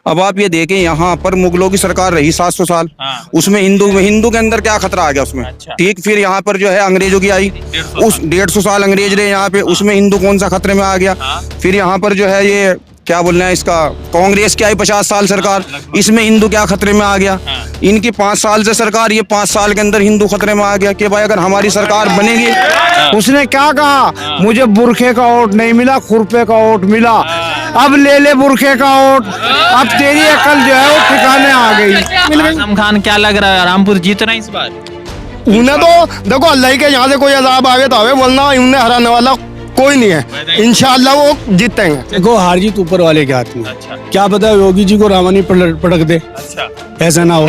अब आप ये देखें, यहाँ पर मुगलों की सरकार रही 700 साल। हाँ। उसमें हिंदू के अंदर क्या खतरा आ गया उसमें? अच्छा। ठीक, फिर यहाँ पर जो है अंग्रेजों की आई, 150 उस 150 साल अंग्रेज रहे यहाँ पे, उसमें हिंदू कौन सा खतरे में आ गया? हाँ। फिर यहाँ पर जो है ये क्या बोल रहे हैं इसका, कांग्रेस की आई 50 साल सरकार, लगभग। इसमें हिंदू क्या खतरे में आ गया? हाँ। इनकी 5 साल से सरकार, ये 5 साल के अंदर हिंदू खतरे में आ गया कि भाई अगर हमारी सरकार बनेगी। उसने क्या कहा, मुझे बुरखे का वोट नहीं मिला, खुरपे का वोट मिला, अब ले ले बुरखे का वोट, अब तेरी अकल जो है वो ठिकाने आ गई। आजम खान क्या लग रहा है, रामपुर जीतना इस बार? उन्हें तो देखो अल्लाह के यहाँ से कोई अजाब आगे तो आवे, वरना उन्हें हराने वाला कोई नहीं है। इंशाल्लाह वो जीतेंगे। देखो हार जीत ऊपर वाले के हाथ में। अच्छा। क्या पता योगी जी को रामानी पटक दे, अच्छा। ऐसा ना हो।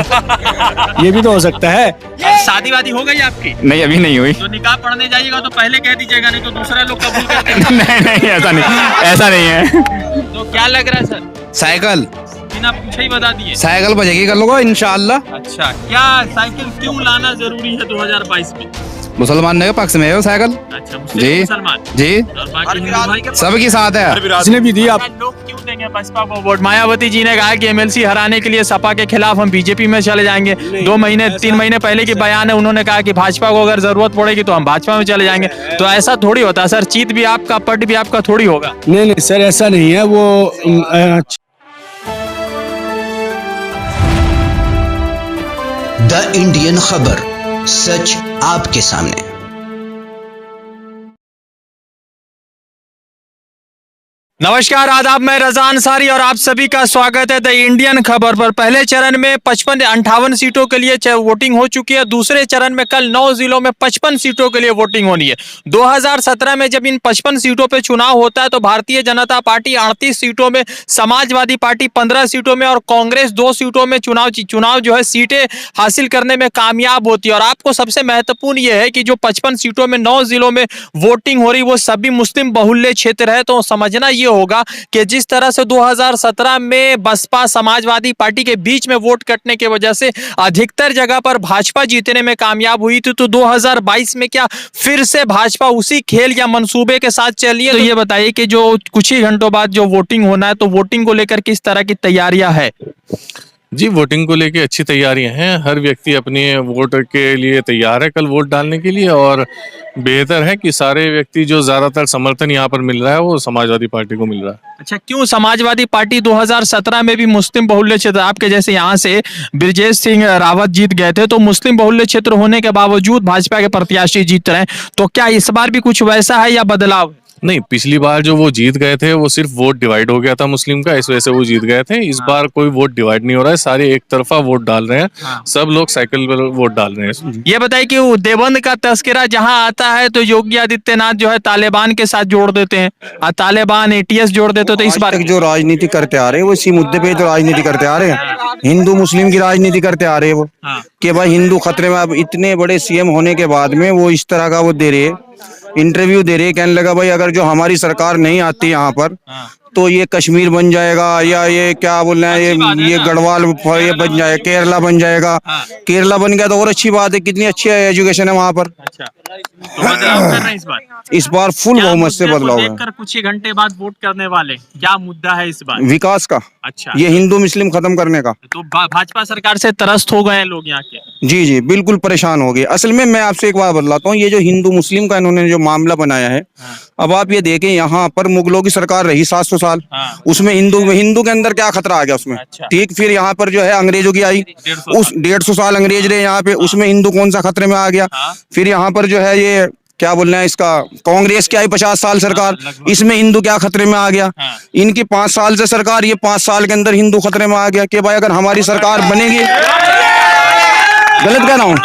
ये भी तो हो सकता है। अब शादी वादी हो गई आपकी? नहीं, अभी नहीं हुई। तो निकाह पढ़ने जाइएगा तो पहले कह दीजिएगा, नहीं तो दूसरा लोग कबूल करते हैं। नहीं, ऐसा नहीं है। तो क्या लग रहा है सर? साइकिल बिना पूछे ही बता दिए। साइकिल बजेगी कर लोगो इंशाल्लाह। अच्छा, क्या साइकिल क्यों लाना जरूरी है 2022 में? मुसलमान ने पक्ष में है वो साइकिल। अच्छा, मुस्लिम जी मुसलमान जी, और बाकी हिंदू भाई के सबके साथ है। इसने भी दी आप। लोग क्यों देंगे बसपा को वोट? मायावती जी ने कहा कि एमएलसी हराने के लिए सपा के खिलाफ हम बीजेपी में चले जाएंगे। 3 महीने पहले की बयान है, उन्होंने कहा कि भाजपा को अगर जरूरत पड़ेगी तो हम भाजपा में चले जाएंगे। तो ऐसा थोड़ी होता सर, जीत भी आपका पट भी आपका थोड़ी होगा। नहीं नहीं सर, ऐसा नहीं है वो। द इंडियन खबर, सच आपके सामने। नमस्कार, आदाब, मैं रजा अंसारी और आप सभी का स्वागत है द इंडियन खबर पर। पहले चरण में 58 सीटों के लिए वोटिंग हो चुकी है। दूसरे चरण में कल 9 जिलों में 55 सीटों के लिए वोटिंग होनी है। 2017 में जब इन 55 सीटों पे चुनाव होता है तो भारतीय जनता पार्टी 38 सीटों में, समाजवादी पार्टी 15 सीटों में और कांग्रेस 2 सीटों में चुनाव जो है सीटें हासिल करने में कामयाब होती है। और आपको सबसे महत्वपूर्ण यह है कि जो 55 सीटों में 9 जिलों में वोटिंग हो रही वो सभी मुस्लिम बहुल्य क्षेत्र है। तो समझना ये होगा कि जिस तरह से 2017 में बसपा समाजवादी पार्टी के बीच में वोट कटने की वजह से अधिकतर जगह पर भाजपा जीतने में कामयाब हुई थी, तो 2022 में क्या फिर से भाजपा उसी खेल या मंसूबे के साथ चली है? तो ये बताइए कि जो कुछ ही घंटों बाद जो वोटिंग होना है, तो वोटिंग को लेकर किस तरह की तैयारियां है? जी, वोटिंग को लेके अच्छी तैयारियां हैं। हर व्यक्ति अपने वोट के लिए तैयार है कल वोट डालने के लिए, और बेहतर है कि सारे व्यक्ति जो ज्यादातर समर्थन यहाँ पर मिल रहा है वो समाजवादी पार्टी को मिल रहा है। अच्छा, क्यों समाजवादी पार्टी 2017 में भी मुस्लिम बहुल्य क्षेत्र, आपके जैसे यहाँ से ब्रजेश सिंह रावत जीत गए थे, तो मुस्लिम बहुल्य क्षेत्र होने के बावजूद भाजपा के प्रत्याशी जीत रहे हैं, तो क्या इस बार भी कुछ वैसा है या बदलाव? नहीं, पिछली बार जो वो जीत गए थे वो सिर्फ वोट डिवाइड हो गया था मुस्लिम का, इस वजह से वो जीत गए थे। इस बार कोई वोट डिवाइड नहीं हो रहा है, सारे एक तरफा वोट डाल रहे हैं। हाँ। सब लोग साइकिल पर वोट डाल रहे हैं। ये बताइए कि देवबंद का तस्करा जहां आता है तो योगी आदित्यनाथ जो है तालिबान के साथ जोड़ देते हैं, और तालिबान ATS जोड़ देते, तो इस बार जो राजनीति करते आ रहे हैं वो इसी मुद्दे पे तो राजनीति करते आ रहे हैं। हिंदू मुस्लिम की राजनीति करते आ रहे हैं वो, कि भाई हिंदू खतरे में। अब इतने बड़े CM होने के बाद में वो इस तरह का वो दे रहे, इंटरव्यू दे रहे, कहने लगा भाई अगर जो हमारी सरकार नहीं आती यहाँ पर तो ये कश्मीर बन जाएगा, या ये क्या बोल रहे हैं ये गढ़वाल ये बन जाएगा, केरला बन जाएगा। केरला बन गया तो और अच्छी बात है, कितनी अच्छी एजुकेशन है वहाँ पर। अच्छा, तो बदलाव कर रहे हैं इस बार? इस बार फुल बहुमत से बदलाव है। देखकर कुछ ही घंटे बाद वोट करने वाले, क्या मुद्दा है इस बार? विकास का। अच्छा, ये हिंदू मुस्लिम खत्म करने का। तो भाजपा सरकार से त्रस्त हो गए हैं लोग यहाँ के? जी जी, बिल्कुल परेशान हो गए। असल में मैं आपसे एक बात बतलाता हूँ, ये जो हिंदू मुस्लिम का इन्होंने जो मामला बनाया है, अब आप ये देखें, यहाँ पर मुगलों की सरकार रही 700 साल। उसमें हिंदू के अंदर क्या खतरा आ गया उसमें? अच्छा। ठीक, फिर यहाँ पर जो है अंग्रेजों की आई, उस 150 साल अंग्रेज रहे यहाँ पे, उसमें हिंदू कौन सा खतरे में आ गया? फिर यहाँ पर जो है ये क्या बोल रहे हैं इसका, कांग्रेस की आई 50 साल सरकार, इसमें हिंदू क्या खतरे में आ गया? इनकी 5 साल से सरकार, ये 5 साल के अंदर हिंदू खतरे में आ गया कि भाई अगर हमारी सरकार बनेगी। गलत कह रहा हूँ?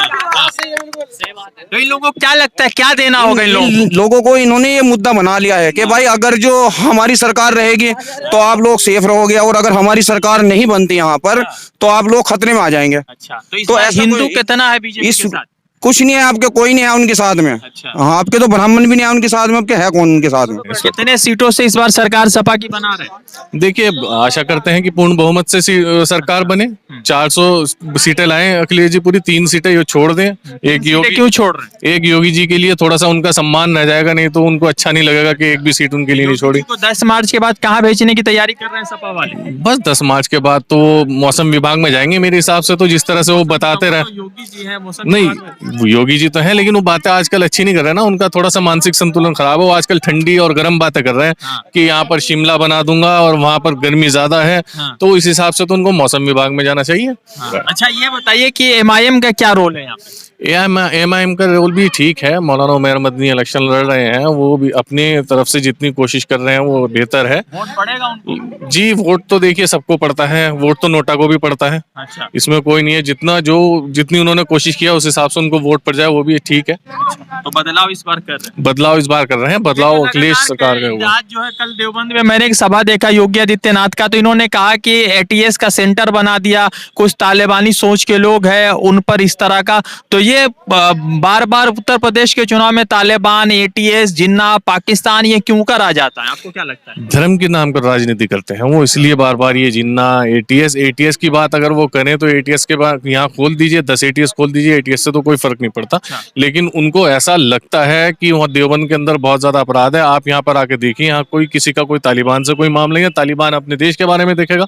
तो इन लोगों को क्या लगता है, क्या देना होगा इन लोगों को? इन्होंने ये मुद्दा बना लिया है कि भाई अगर जो हमारी सरकार रहेगी तो आप लोग सेफ रहोगे, और अगर हमारी सरकार नहीं बनती यहाँ पर तो आप लोग खतरे में आ जाएंगे। अच्छा, तो ऐसा हिंदू कितना है बीजेपी के साथ? कुछ नहीं है आपके, कोई नहीं है उनके साथ में। अच्छा। हाँ, आपके तो ब्राह्मण भी नहीं है उनके साथ में, आपके है कौन उनके साथ में? कितने सीटों से इस बार सरकार सपा की बना रहे हैं? देखिए, आशा करते हैं कि पूर्ण बहुमत से सरकार बने, 400 सीटें लाएं अखिलेश जी, पूरी 3 सीटें ये छोड़ दें। एक योगी, क्यों छोड़ रहे हैं? एक योगी जी के लिए थोड़ा सा उनका सम्मान रह जाएगा, नहीं तो उनको अच्छा नहीं लगेगा कि एक भी सीट उनके लिए नहीं छोड़ी। को 10 मार्च के बाद कहाँ भेजने की तैयारी कर रहे हैं सपा वाले? बस 10 मार्च के बाद तो मौसम विभाग में जाएंगे मेरे हिसाब से, तो जिस तरह से वो बताते रहे। योगी जी हैं मौसम नहीं, विभाग में। वो योगी जी तो हैं, लेकिन वो बातें आजकल अच्छी नहीं कर रहे हैं ना, उनका थोड़ा सा मानसिक संतुलन खराब है। वो आजकल ठंडी और गर्म बातें कर रहे हैं कि यहाँ पर शिमला बना दूंगा और वहां पर गर्मी ज्यादा है, तो इस हिसाब से तो उनको मौसम विभाग में जाना चाहिए। अच्छा, ये बताइए कि एमआईएम का क्या रोल है यहाँ पे? एमआईएम का रोल भी ठीक है। मौलाना उमैर मदनी इलेक्शन लड़ रहे हैं, वो भी अपनी तरफ से जितनी कोशिश कर रहे हैं वो बेहतर है। वोट पड़ेगा उनको? जी, वोट तो देखिए सबको पड़ता है, वोट तो नोटा को भी पड़ता है। अच्छा। इसमें कोई नहीं है, जितनी उन्होंने कोशिश किया उस हिसाब से उनको वोट पड़ जाए वो भी ठीक है। तो बदलाव इस बार कर रहे हैं? बदलाव इस बार कर रहे हैं, बदलाव अखिलेश सरकार का हुआ। आज जो है, कल देवबंद में मैंने एक सभा देखा योगी आदित्यनाथ का, तो इन्होंने कहा कि एटीएस का सेंटर बना दिया, कुछ तालिबानी सोच के लोग हैं उन पर इस तरह का। तो ये बार बार उत्तर प्रदेश के चुनाव में तालिबान, एटीएस, जिन्ना, पाकिस्तान, ये क्यों कर आ जाता है? आपको क्या लगता है? धर्म के नाम पर राजनीति करते हैं वो, इसलिए बार बार ये जिन्ना, एटीएस की बात अगर वो करें तो एटीएस के बाद यहाँ खोल दीजिए, 10 एटीएस खोल दीजिए, एटीएस से तो कोई फर्क नहीं पड़ता। लेकिन उनको ऐसा लगता है कि वहाँ देवबंद के अंदर बहुत ज्यादा अपराध है। आप यहाँ पर आके देखिए, यहाँ कोई किसी का कोई तालिबान से कोई मामला नहीं है। तालिबान अपने देश के बारे में देखेगा,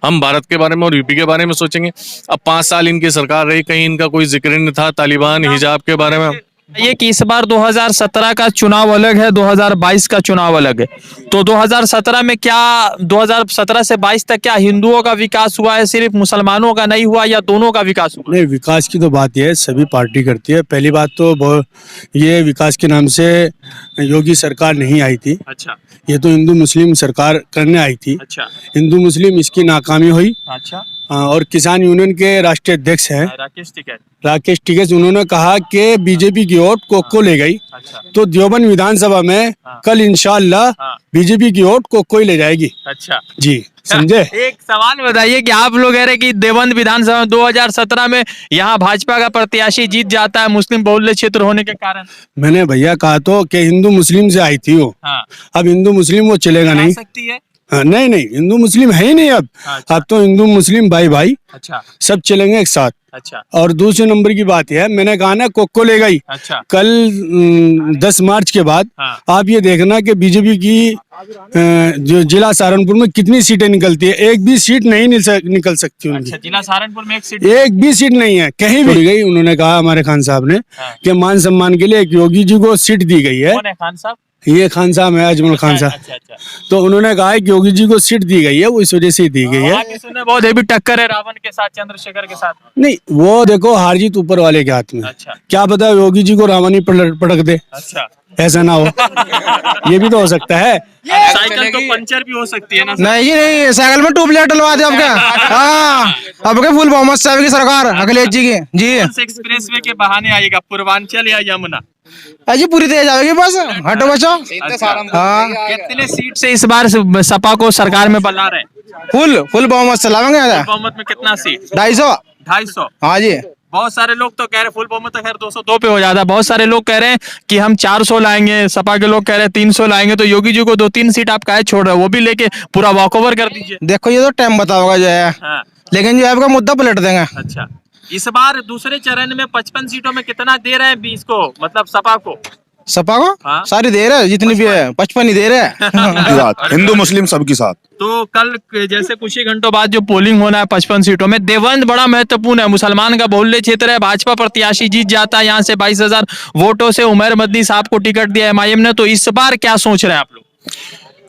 हम भारत के बारे में और यूपी के बारे में सोचेंगे। अब 5 साल इनकी सरकार रही, कहीं इनका कोई जिक्र नहीं था तालिबान, हिजाब के बारे में। ये कि इस बार 2017 का चुनाव अलग है, 2022 का चुनाव अलग है। तो 2017 में क्या, 2017 से 22 तक क्या हिंदुओं का विकास हुआ है, सिर्फ मुसलमानों का नहीं हुआ, या दोनों का विकास हुआ? नहीं, विकास की तो बात यह है सभी पार्टी करती है। पहली बात तो ये विकास के नाम से योगी सरकार नहीं आई थी। अच्छा। ये तो हिंदू मुस्लिम सरकार करने आई थी। अच्छा। हिंदू मुस्लिम इसकी नाकामी हुई। अच्छा। और किसान यूनियन के राष्ट्रीय अध्यक्ष हैं राकेश टिकैत, उन्होंने कहा कि बीजेपी की वोट कोको ले गई। अच्छा। तो देवबंद विधानसभा में कल इंशाअल्लाह बीजेपी की वोट कोको ही ले जाएगी। अच्छा जी, समझे? एक सवाल बताइए कि आप लोग कह रहे हैं कि देवबंद विधानसभा 2017 में यहाँ भाजपा का प्रत्याशी जीत जाता है मुस्लिम बहुल्य क्षेत्र होने के कारण। मैंने भैया कहा तो कि हिंदू मुस्लिम से आई थी वो। अब हिंदू मुस्लिम वो चलेगा नहीं। सकती है? नहीं नहीं, हिंदू मुस्लिम है ही नहीं अब। अच्छा। अब तो हिंदू मुस्लिम भाई भाई अच्छा। सब चलेंगे एक साथ। अच्छा। और दूसरे नंबर की बात है, मैंने कहा ना कोको ले गई। अच्छा। कल 10 मार्च के बाद आप ये देखना कि बीजेपी की जो जिला सहारनपुर में कितनी सीटें निकलती है। एक भी सीट नहीं निकल सकती उनकी। अच्छा, जिला सहारनपुर में एक भी सीट नहीं है कहीं भी गई। उन्होंने कहा हमारे खान साहब ने कि मान सम्मान के लिए एक योगी जी को सीट दी गई है। कौन है खान साहब? ये खान साहब है, अजमल खान साहब। अच्छा, अच्छा। तो उन्होंने कहा है कि योगी जी को सीट दी गई है, वो इस वजह से दी गई है। बहुत हेवी टक्कर है रावण के साथ, चंद्रशेखर के साथ। नहीं, वो देखो हार जीत ऊपर वाले के हाथ में। अच्छा। क्या पता योगी जी को रावण ही पटक दे। अच्छा। ऐसा ना हो, ये भी तो हो सकता है। साइकिल तो पंचर भी हो सकती है ना? नहीं नहीं, साइकिल में ट्यूबलाइट डलवा दे आपके। हाँ, अब फुल बहुमत से आएगी सरकार अखिलेश जी की। जी, एक्सप्रेसवे के बहाने आएगा, पूर्वांचल या यमुना? अजी पूरी तेज आएगी, बस हटो बचो। हाँ, कितने सीट से इस बार सपा को सरकार में बना रहे हैं? फुल बहुमत से लावेंगे। बहुमत में कितना सीट? 250। 250? हाँ जी। बहुत सारे लोग तो कह रहे फुल बहुमत तो खैर 202 पे हो जाता है। बहुत सारे लोग कह रहे हैं कि हम 400 लाएंगे, सपा के लोग कह रहे हैं 300 लाएंगे। तो योगी जी को 2-3 सीट आप काहे छोड़ रहे हो? वो भी लेके पूरा वॉकओवर कर दीजिए। देखो ये तो टाइम बताओगा जो है। हाँ। लेकिन जो है आपका मुद्दा पलट देंगे। अच्छा, इस बार दूसरे चरण में 55 सीटों में कितना दे रहे हैं 20 को, मतलब सपा को? सपा को? हाँ? सारी दे रहे, जितनी भी है 55 ही दे रहे। हिंदू मुस्लिम सबके साथ। तो कल जैसे कुछ ही घंटों बाद जो पोलिंग होना है 55 सीटों में, देवबंद बड़ा महत्वपूर्ण है, मुसलमान का बहुल्य क्षेत्र है। भाजपा प्रत्याशी जीत जाता है यहाँ से 22,000 वोटों से। उमैर मदनी साहब को टिकट दिया एमआईएम ने। तो इस बार क्या सोच रहे हैं आप लोग?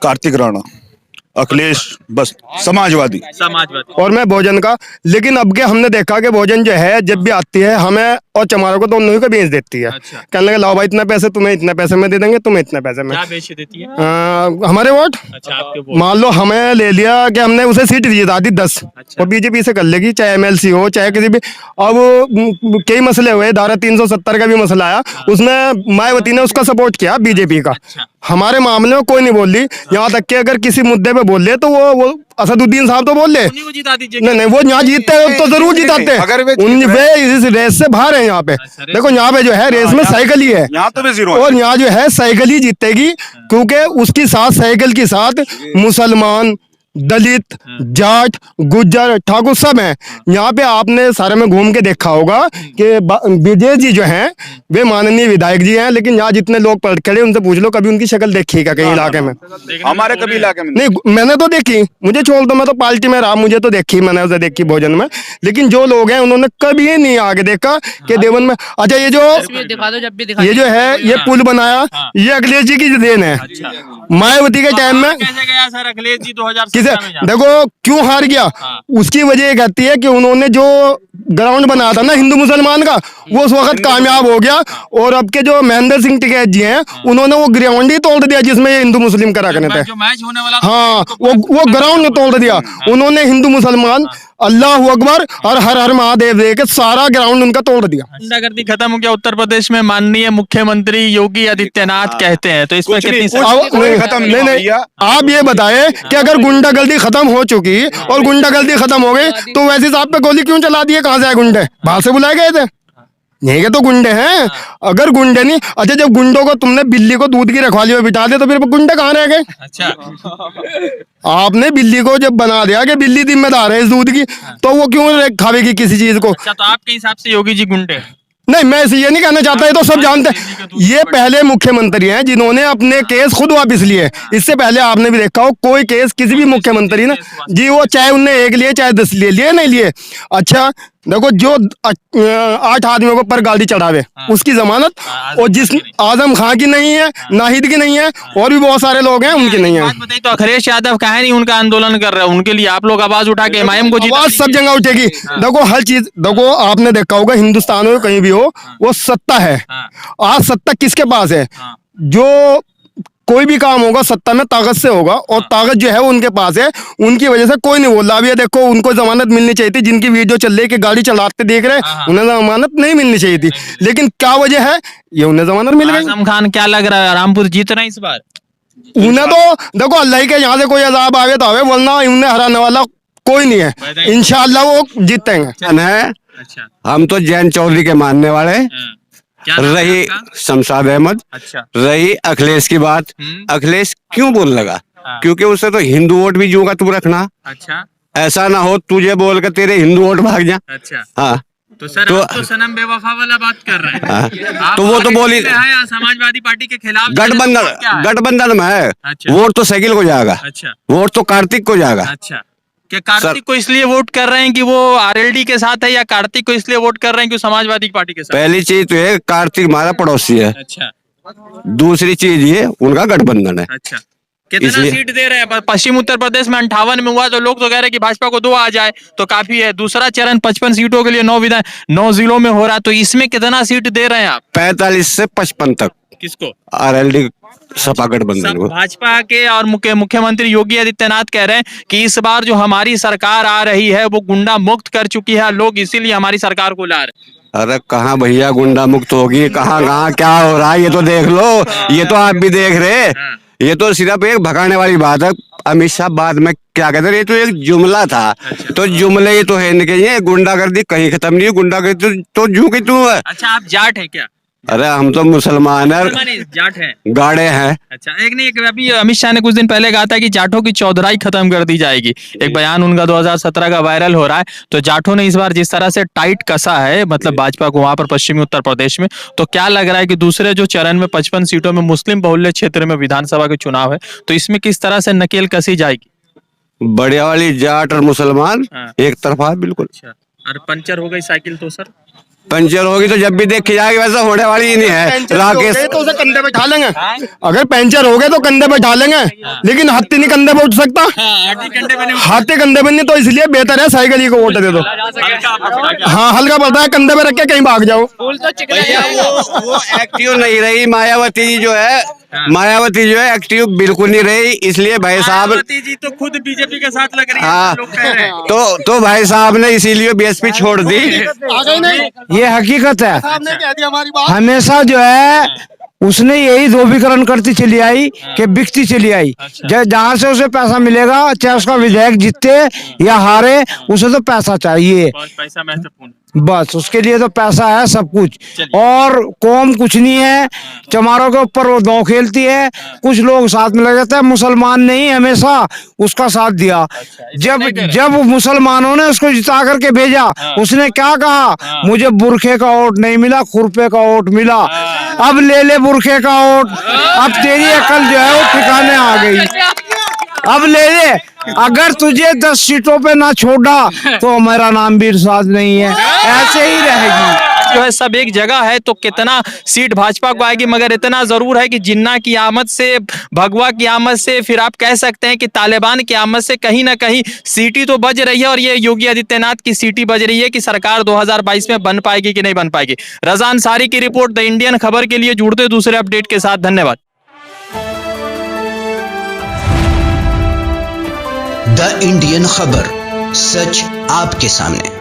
कार्तिक राणा, अखिलेश, बस समाजवादी। और मैं भोजन का, लेकिन अब के हमने देखा कि भोजन जो है जब भी आती है हमें और चमारों को दोनों को बेच देती है। अच्छा। कहने लगे लाओ भाई इतना पैसे तुम्हें, इतना पैसे में दे देंगे, तुम्हें इतना पैसे में। क्या बेच देती है? हमारे वोट। अच्छा, आपके वोट। मान लो हमें ले लिया कि हमने उसे सीट दी दादी 10। अच्छा। और बीजेपी से कर लेगी, चाहे एमएलसी हो चाहे किसी भी। अब कई मसले हुए, धारा 370 का भी मसला आया, उसमें मायावती ने उसका सपोर्ट किया बीजेपी का। अच्छा। हमारे मामले में कोई नहीं बोल रही। यहाँ तक कि अगर किसी मुद्दे पे बोल ले तो वो असदुद्दीन साहब तो बोल ले, उन्हीं को जिता दीजिए। नहीं वो यहाँ जीतते हैं तो जरूर जिताते अगर वे हैं। वे इस रेस से बाहर है यहाँ पे। देखो यहाँ पे जो है रेस में साइकिल ही है, यहाँ तो भी जीरो और यहाँ जो है साइकिल ही जीतेगी, क्योंकि उसकी साथ साइकिल के साथ मुसलमान, दलित, जाट, गुज्जर, ठाकुर सब हैं। यहाँ पे आपने सारे में घूम के देखा होगा कि विजय जी जो हैं वे माननीय विधायक जी हैं, लेकिन यहाँ जितने लोग पढ़ खड़े उनसे पूछ लो कभी उनकी शक्ल देखी क्या कहीं इलाके में? हमारे कभी इलाके में नहीं, मैंने तो देखी, मुझे छोड़ दो, मैं तो पार्टी में रहा, मुझे तो देखी, मैंने उसे देखी भोजन में, लेकिन जो लोग हैं उन्होंने कभी नहीं आगे देखा कि देवन में। अच्छा ये जो है ये पुल बनाया, ये अखिलेश जी की देन है। मायावती के टाइम में कैसे गया सर अखिलेश जी 2017 किसे में? देखो क्यों हार गया, उसकी वजह ये कहती है कि उन्होंने जो ग्राउंड बनाया था ना हिंदू मुसलमान का, वो उस वक्त कामयाब हो गया, और अब के जो महेंद्र सिंह टिकैत जी हैं उन्होंने वो ग्राउंड ही तोड़ दिया जिसमें ये हिंदू मुस्लिम करा करने थे। जो मैच होने वाला था, हाँ वो ग्राउंड तोड़ दिया उन्होंने, हिंदू मुसलमान अल्लाह अकबर और हर हर महादेव दे के सारा ग्राउंड उनका तोड़ दिया। गुंडागर्दी खत्म हो गया उत्तर प्रदेश में, माननीय मुख्यमंत्री योगी आदित्यनाथ कहते हैं, तो इसमें कितनी नहीं, आप ये बताएं कि अगर गुंडागर्दी खत्म हो चुकी और गुंडागर्दी खत्म हो गई तो वैसे साहब पे गोली क्यों चला दिए? कहाँ से आए गुंडे? बाहर से बुलाए गए थे? यही के तो गुंडे हैं। अगर गुंडे नहीं, अच्छा जब गुंडों को तुमने बिल्ली को दूध की रखवाली में बिठा दिया तो फिर गुंडे कहाँ रह गए? अच्छा आपने बिल्ली को जब बना दिया कि बिल्ली जिम्मेदार है इस दूध की, तो वो क्यों खावेगी किसी चीज को? अच्छा, तो आपके हिसाब से योगी जी गुंडे? नहीं, मैं ये नहीं कहना चाहता, ये तो सब जानते हैं। ये पहले मुख्यमंत्री हैं जिन्होंने अपने केस खुद वापस लिए। इससे पहले आपने भी देखा हो कोई केस किसी भी मुख्यमंत्री ने जी, वो चाहे उनने 1 लिए चाहे 10 लिए नहीं लिए। अच्छा देखो जो 8 आदमियों को पर गाड़ी चढ़ावे उसकी जमानत, और जिस आजम खान की नहीं है, नाहिद की नहीं है, और भी बहुत सारे लोग हैं उनकी नहीं है। बात बताइए, तो अखिलेश यादव काहे नहीं उनका आंदोलन कर रहे हैं? उनके लिए आप लोग आवाज उठा के एमआईएम को आवाज सब जगह उठेगी। देखो हर चीज, देखो आपने देखा होगा हिंदुस्तान में कहीं भी हो, वो सत्ता है। आज सत्ता किसके पास है? जो कोई भी काम होगा सत्ता में ताकत से होगा, और ताकत जो है वो उनके पास है। उनकी वजह से कोई नहीं बोल रहा। अब ये देखो उनको जमानत मिलनी चाहिए थी, जिनकी वीडियो चल रही है कि गाड़ी चलाते देख रहे हैं, उन्हें जमानत नहीं मिलनी चाहिए थी, लेकिन क्या वजह है? ये उन्हें जमानत मिल गई। आजम खान क्या लग रहा है रामपुर जीत रहे हैं इस बार? उन्हें तो देखो अल्लाह के यहाँ से कोई अजाब आवे तो आवे, वरना उन्हें हराने वाला कोई नहीं है। इंशाल्लाह वो जीतेंगे। अच्छा, हम तो जैन चौधरी के मानने वाले। रही शमशाद अहमद, अच्छा, रही अखिलेश की बात, अखिलेश क्यों बोल लगा? क्योंकि उससे तो हिंदू वोट भी जूगा तू रखना। अच्छा, ऐसा ना हो तुझे बोल कर तेरे हिंदू वोट भाग जा। अच्छा, हाँ तो सर आप तो सनम बेवफा वाला बात कर रहे हैं। आप तो वो तो बोली समाजवादी पार्टी के खिलाफ गठबंधन में है। अच्छा। वोट तो साइकिल को जाएगा, अच्छा, वोट तो कार्तिक को जाएगा। अच्छा, क्या कार्तिक को इसलिए वोट कर रहे हैं कि वो आरएलडी के साथ है, या कार्तिक को इसलिए वोट कर रहे हैं कि वो समाजवादी पार्टी के साथ? पहली चीज तो है कार्तिक हमारा पड़ोसी है। अच्छा, दूसरी चीज ये उनका गठबंधन है। अच्छा, कितना सीट दे रहे हैं? पश्चिम उत्तर प्रदेश में 58 में हुआ, तो लोग तो कह रहे हैं कि भाजपा को 2 आ जाए तो काफी है। दूसरा चरण 55 सीटों के लिए 9 जिलों में हो रहा है, तो इसमें कितना सीट दे रहे हैं आप? 45 से 55 तक। किसको? आरएलडी सपा गठबंधन को। भाजपा के और मुख्यमंत्री योगी आदित्यनाथ कह रहे हैं कि इस बार जो हमारी सरकार आ रही है वो गुंडा मुक्त कर चुकी है, लोग इसीलिए हमारी सरकार को ला रहे हैं। अरे कहाँ भैया गुंडा मुक्त होगी? कहाँ क्या हो रहा है ये तो देख लो। ये तो आप भी देख रहे, ये तो सिर्फ एक भगाने वाली बात है। अमित शाह बाद में क्या कहते हैं, ये तो एक जुमला था। तो जुमले ही तो है नहीं, ये गुंडागर्दी कहीं खत्म नहीं है। गुंडागर्दी तो जू की तू है। अच्छा, आप जाट है क्या? अरे हम तो मुसलमान है, जाट है, गाड़े हैं। अच्छा, एक अभी अमित शाह ने कुछ दिन पहले कहा था कि जाटों की चौधराई खत्म कर दी जाएगी। एक बयान उनका 2017 का वायरल हो रहा है। तो जाटों ने इस बार जिस तरह से टाइट कसा है, मतलब भाजपा को वहां पर पश्चिमी उत्तर प्रदेश में, तो क्या लग रहा है कि दूसरे जो चरण में 55 सीटों में मुस्लिम बहुल्य क्षेत्र में विधानसभा के चुनाव है, तो इसमें किस तरह से नकेल कसी जाएगी? बढ़िया वाली जाट और मुसलमान एक तरफा बिल्कुल। और पंचर हो गई साइकिल तो सर? पंचर होगी तो जब भी देखी जाएगी, वैसा होने वाली ही नहीं है। राकेश तो उसे कंधे पे उठा लेंगे। अगर पंचर हो गए तो कंधे पे उठा लेंगे, लेकिन हाथी नहीं कंधे पे उठ सकता। हाथी कंधे पे नहीं, तो इसलिए बेहतर है साइकिल ही को वोट दे दो। हाँ, हल्का पड़ता है, कंधे पे रख के कहीं भाग जाओ। वो एक्टिव नहीं रही मायावती जो है, मायावती जो है एक्टिव बिल्कुल नहीं रही, इसलिए भाई साहब जी तो खुद बीजेपी के साथ लग रही है। हाँ, लोग कह रहे हैं। तो भाई साहब ने इसीलिए बीएसपी छोड़ दी। ये हकीकत है। हमेशा जो है उसने यही ध्रुवीकरण करती चली आई कि बिकती चली आई। जहाँ से उसे पैसा मिलेगा, चाहे उसका विधायक जीते या हारे, उसे तो पैसा चाहिए, पैसा महत्वपूर्ण। बस उसके लिए तो पैसा है सब कुछ। और कौम कुछ नहीं है, चमारों के ऊपर वो दांव खेलती है। कुछ लोग साथ में लग जाते हैं। मुसलमान ने ही हमेशा उसका साथ दिया। जब मुसलमानों ने उसको जिता करके भेजा, उसने क्या कहा, मुझे बुरखे का वोट नहीं मिला, खुरपे का वोट मिला। अब ले ले बुरखे का वोट, अब तेरी अकल जो है वो ठिकाने आ गई। अब ले ले, अगर तुझे 10 सीटों पे ना छोड़ा तो हमारा नाम भी इरशाद नहीं है। ऐसे ही रहेगी। जो है सब एक जगह है तो कितना सीट भाजपा को आएगी, मगर इतना जरूर है कि जिन्ना की आमद से, भगवा की आमद से, फिर आप कह सकते हैं कि तालिबान की आमद से कहीं ना कहीं सीटी तो बज रही है। और ये योगी आदित्यनाथ की सीटी बज रही है कि सरकार 2022 में बन पाएगी कि नहीं बन पाएगी। रज़ा अंसारी की रिपोर्ट, द इंडियन खबर के लिए जुड़ते दूसरे अपडेट के साथ। धन्यवाद। द इंडियन खबर, सच आपके सामने।